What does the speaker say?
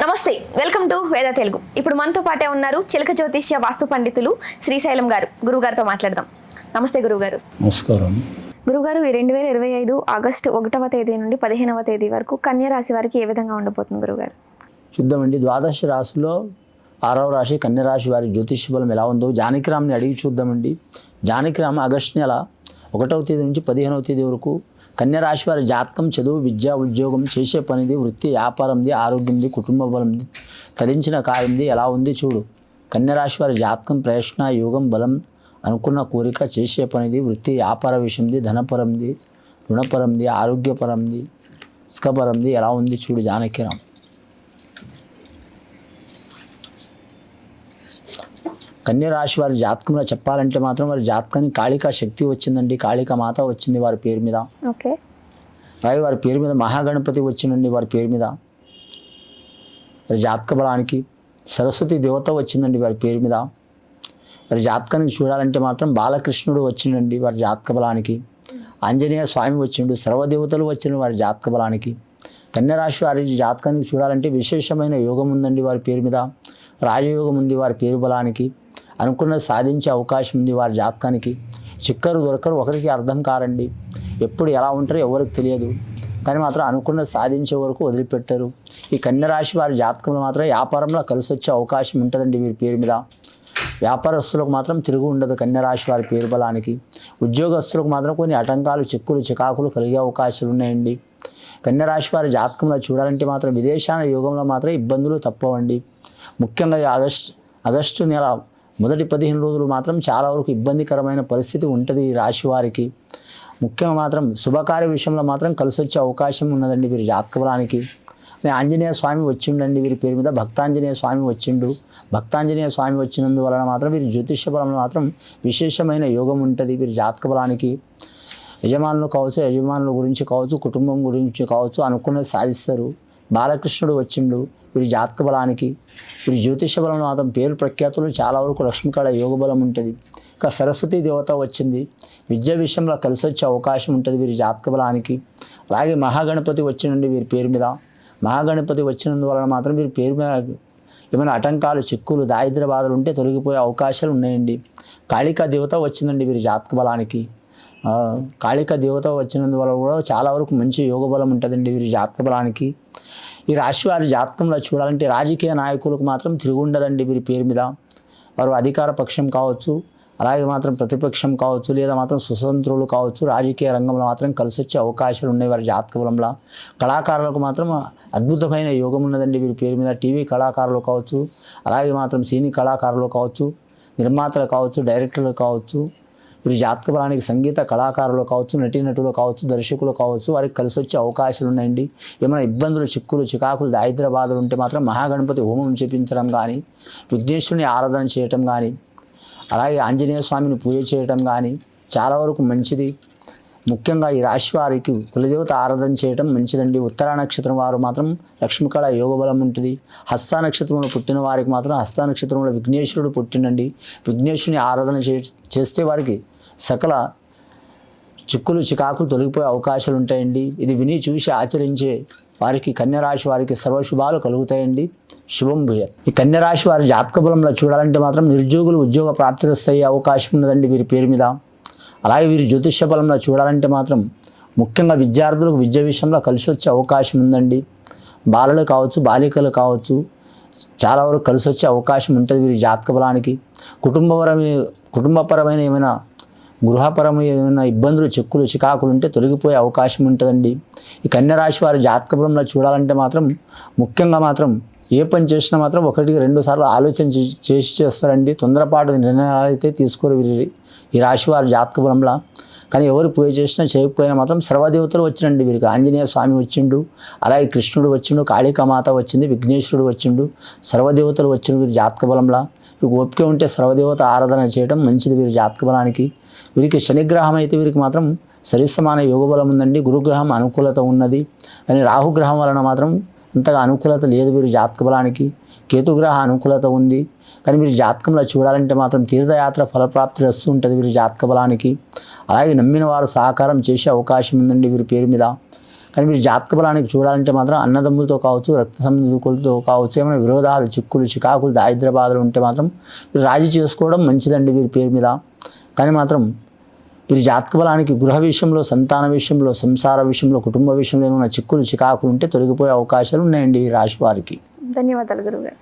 నమస్తే, welcome to వేద తెలుగు. ఇప్పుడు మనతో పాటే ఉన్నారు చిలక జ్యోతిష్య వాస్తు పండితులు శ్రీశైలం గారు. గురుగారితో మాట్లాడదాం. నమస్తే గురుగారు. నమస్కారం. గురుగారు, ఈ 2025 ఆగస్టు 1వ తేదీ నుండి 15వ తేదీ వరకు కన్యా రాశి వారికి ఏ విధంగా ఉండబోతుంది గురుగారు? చూద్దామండి. ద్వాదశ రాశిలో 6వ రాశి కన్యా రాశి వారి జ్యోతిష్య బలం ఎలా ఉందో జానకిరామ్ని అడిగి చూద్దామండి. జానకిరామ్ ఆగస్టు నెల 1వ తేదీ నుంచి 15వ తేదీ వరకు కన్యా రాశి వారి జాతకం, చదువు, విద్య, ఉద్యోగం, చేసే పనిది, వృత్తి, వ్యాపారంది, ఆరోగ్యంది, కుటుంబ బలంది, తరించిన కార్యంది ఎలా ఉంది చూడు. కన్యా రాశి వారి జాతకం ప్రయత్న, యోగం, బలం, అనుకున్న కోరిక, చేసే పనిది, వృత్తి, వ్యాపార విషయంది, ధనపరంది, రుణపరంది, ఆరోగ్యపరంది, ఇసుకపరంది ఎలా ఉంది చూడు జానకిరామ్. కన్యా రాశి వారి జాతకంలో చెప్పాలంటే మాత్రం వారి జాతకానికి కాళికా శక్తి వచ్చిందండి. కాళికా మాత వచ్చింది వారి పేరు మీద. ఓకే. అలాగే వారి పేరు మీద మహాగణపతి వచ్చిందండి వారి పేరు మీద. వారి జాతక బలానికి సరస్వతి దేవత వచ్చిందండి వారి పేరు మీద. వారి జాతకానికి చూడాలంటే మాత్రం బాలకృష్ణుడు వచ్చిండండి వారి జాతక బలానికి. ఆంజనేయ స్వామి వచ్చిండు, సర్వదేవతలు వచ్చిండు వారి జాతక బలానికి. కన్యా రాశి వారి జాతకానికి చూడాలంటే విశేషమైన యోగం ఉందండి వారి పేరు మీద. రాజయోగం ఉంది వారి పేరు బలానికి. అనుకున్నది సాధించే అవకాశం ఉంది వారి జాతకానికి. చిక్కరు దొరకరు, ఒకరికి అర్థం కారండి. ఎప్పుడు ఎలా ఉంటారో ఎవరికి తెలియదు, కానీ మాత్రం అనుకున్నది సాధించే వరకు వదిలిపెట్టరు. ఈ కన్యా రాశి వారి జాతకంలో మాత్రం వ్యాపారంలో కలిసి వచ్చే అవకాశం ఉంటుందండి వీరి పేరు మీద. వ్యాపారస్తులకు మాత్రం తిరుగు ఉండదు కన్యా రాశి వారి పేరు బలానికి. ఉద్యోగస్తులకు మాత్రం కొన్ని ఆటంకాలు, చిక్కులు, చికాకులు కలిగే అవకాశాలు ఉన్నాయండి. కన్యా రాశి వారి జాతకంలో చూడాలంటే మాత్రం విదేశాన యోగంలో మాత్రం ఇబ్బందులు తప్పవండి. ముఖ్యంగా ఆగస్టు నెల మొదటి 15 రోజులు మాత్రం చాలా వరకు ఇబ్బందికరమైన పరిస్థితి ఉంటుంది ఈ రాశి వారికి. ముఖ్యంగా మాత్రం శుభకార్య విషయంలో మాత్రం కలిసి వచ్చే అవకాశం ఉన్నదండి వీరి జాతక బలానికి. ఆంజనేయ స్వామి వచ్చిండండి వీరి పేరు మీద. భక్తాంజనేయ స్వామి వచ్చిండు. భక్తాంజనేయ స్వామి వచ్చినందువలన మాత్రం వీరి జ్యోతిష్య బలంలో మాత్రం విశేషమైన యోగం ఉంటుంది వీరి జాతక బలానికి. యజమానులు కావచ్చు, యజమానుల గురించి కావచ్చు, కుటుంబం గురించి కావచ్చు, అనుకున్నది సాధిస్తారు. బాలకృష్ణుడు వచ్చిండు వీరి జాతక బలానికి. వీరి జ్యోతిష బలం మాత్రం పేరు ప్రఖ్యాతులు చాలా వరకు లక్ష్మీకళ యోగ బలం ఉంటుంది. ఇంకా సరస్వతి దేవత వచ్చింది. విద్య విషయంలో కలిసి వచ్చే అవకాశం ఉంటుంది వీరి జాతక బలానికి. అలాగే మహాగణపతి వచ్చినండి వీరి పేరు మీద. మహాగణపతి వచ్చినందువలన మాత్రం వీరి పేరు మీద ఏమైనా ఆటంకాలు, చిక్కులు, దారిద్ర్య బాధలు ఉంటే తొలగిపోయే అవకాశాలు ఉన్నాయండి. కాళికా దేవత వచ్చిందండి వీరి జాతక బలానికి. కాళికా దేవత వచ్చినందువల్ల కూడా చాలా వరకు మంచి యోగ బలం ఉంటుందండి వీరి జాతక బలానికి. ఈ రాశి వారి జాతకంలో చూడాలంటే రాజకీయ నాయకులకు మాత్రం తిరుగుండదండి వీరి పేరు మీద. వారు అధికార పక్షం కావచ్చు, అలాగే మాత్రం ప్రతిపక్షం కావచ్చు, లేదా మాత్రం స్వతంత్రులు కావచ్చు, రాజకీయ రంగంలో మాత్రం కలిసి వచ్చే అవకాశాలు ఉన్నాయి వారి జాతక బలంలో. కళాకారులకు మాత్రం అద్భుతమైన యోగం ఉన్నదండి వీరి పేరు మీద. టీవీ కళాకారులు కావచ్చు, అలాగే మాత్రం సినీ కళాకారులు కావచ్చు, నిర్మాతలు కావచ్చు, డైరెక్టర్లు కావచ్చు, వీరి జాతక బలానికి సంగీత కళాకారులు కావచ్చు, నటీనటులు కావచ్చు, దర్శకులు కావచ్చు, వారికి కలిసి వచ్చే అవకాశాలు ఉన్నాయండి. ఏమైనా ఇబ్బందులు, చిక్కులు, చికాకులు, దారిద్ర్య బాధలు ఉంటే మాత్రం మహాగణపతి హోమం చేపించడం కానీ, విఘ్నేశ్వరుని ఆరాధన చేయటం కానీ, అలాగే ఆంజనేయ స్వామిని పూజ చేయటం కానీ చాలా వరకు మంచిది. ముఖ్యంగా ఈ రాశి వారికి కులదేవత ఆరాధన చేయటం మంచిదండి. ఉత్తరా నక్షత్రం వారు మాత్రం లక్ష్మీకళ యోగ బలం ఉంటుంది. హస్త నక్షత్రంలో పుట్టిన వారికి మాత్రం హస్త నక్షత్రంలో విఘ్నేశ్వరుడు పుట్టినండి. విఘ్నేశ్వరుని ఆరాధన చేస్తే వారికి సకల చిక్కులు, చికాకులు తొలగిపోయే అవకాశాలు ఉంటాయండి. ఇది విని చూసి ఆచరించే వారికి కన్యా రాశి వారికి సర్వశుభాలు కలుగుతాయండి. శుభం భూయ. ఈ కన్యా రాశి వారి జాతక బలంలో చూడాలంటే మాత్రం నిరుద్యోగులు ఉద్యోగ ప్రాప్తిరస్తు అయ్యే అవకాశం ఉన్నదండి వీరి పేరు మీద. అలాగే వీరి జ్యోతిష్య బలంలో చూడాలంటే మాత్రం ముఖ్యంగా విద్యార్థులకు విద్య విషయంలో కలిసి వచ్చే అవకాశం ఉందండి. బాలలు కావచ్చు, బాలికలు కావచ్చు, చాలా వరకు కలిసి వచ్చే అవకాశం ఉంటుంది వీరి జాతక బలానికి. కుటుంబపరమైన ఏమైనా గృహపరమైన ఏమైనా ఇబ్బందులు, చిక్కులు, చికాకులు ఉంటే తొలగిపోయే అవకాశం ఉంటుందండి. ఈ కన్యా రాశి వారి జాతక బలంలో చూడాలంటే మాత్రం ముఖ్యంగా మాత్రం ఏ పని చేసినా మాత్రం 1-2 సార్లు ఆలోచన చేస్తారండి. తొందరపాటు నిర్ణయాలు అయితే తీసుకోరు వీరి ఈ రాశి వారి జాతక బలంలో. కానీ ఎవరు పూజ చేసినా చేయకపోయినా మాత్రం సర్వదేవతలు వచ్చినండి వీరికి. ఆంజనేయ స్వామి వచ్చిండు, అలాగే కృష్ణుడు వచ్చిండు, కాళికామాత వచ్చింది, విఘ్నేశ్వరుడు వచ్చిండు, సర్వదేవతలు వచ్చిండు వీరి జాతక బలంలో. వీరికి ఓపిక ఉంటే సర్వదేవత ఆరాధన చేయడం మంచిది వీరి జాతక బలానికి. వీరికి శనిగ్రహం అయితే వీరికి మాత్రం సరిసమాన యోగ బలం ఉందండి. గురుగ్రహం అనుకూలత ఉన్నది, కానీ రాహుగ్రహం వలన మాత్రం అంతగా అనుకూలత లేదు వీరి జాతక బలానికి. కేతుగ్రహ అనుకూలత ఉంది, కానీ వీరి జాతకంలో చూడాలంటే మాత్రం తీర్థయాత్ర ఫలప్రాప్తి వస్తూ ఉంటుంది వీరి జాతక బలానికి. అలాగే నమ్మిన వారు సహకారం చేసే అవకాశం ఉందండి వీరి పేరు మీద. కానీ మీరు జాతక బలానికి చూడాలంటే మాత్రం అన్నదమ్ములతో కావచ్చు, రక్త సంబంధికులతో కావచ్చు, ఏమైనా విరోధాలు, చిక్కులు, చికాకులు, దారిద్ర్య బాధలు ఉంటే మాత్రం మీరు రాజీ చేసుకోవడం మంచిదండి వీరి పేరు మీద. కానీ మాత్రం వీరి జాతక బలానికి గృహ విషయంలో, సంతాన విషయంలో, సంసార విషయంలో, కుటుంబ విషయంలో ఏమైనా చిక్కులు, చికాకులు ఉంటే తొలగిపోయే అవకాశాలు ఉన్నాయండి ఈ రాశి వారికి. ధన్యవాదాలు గురువుగారు.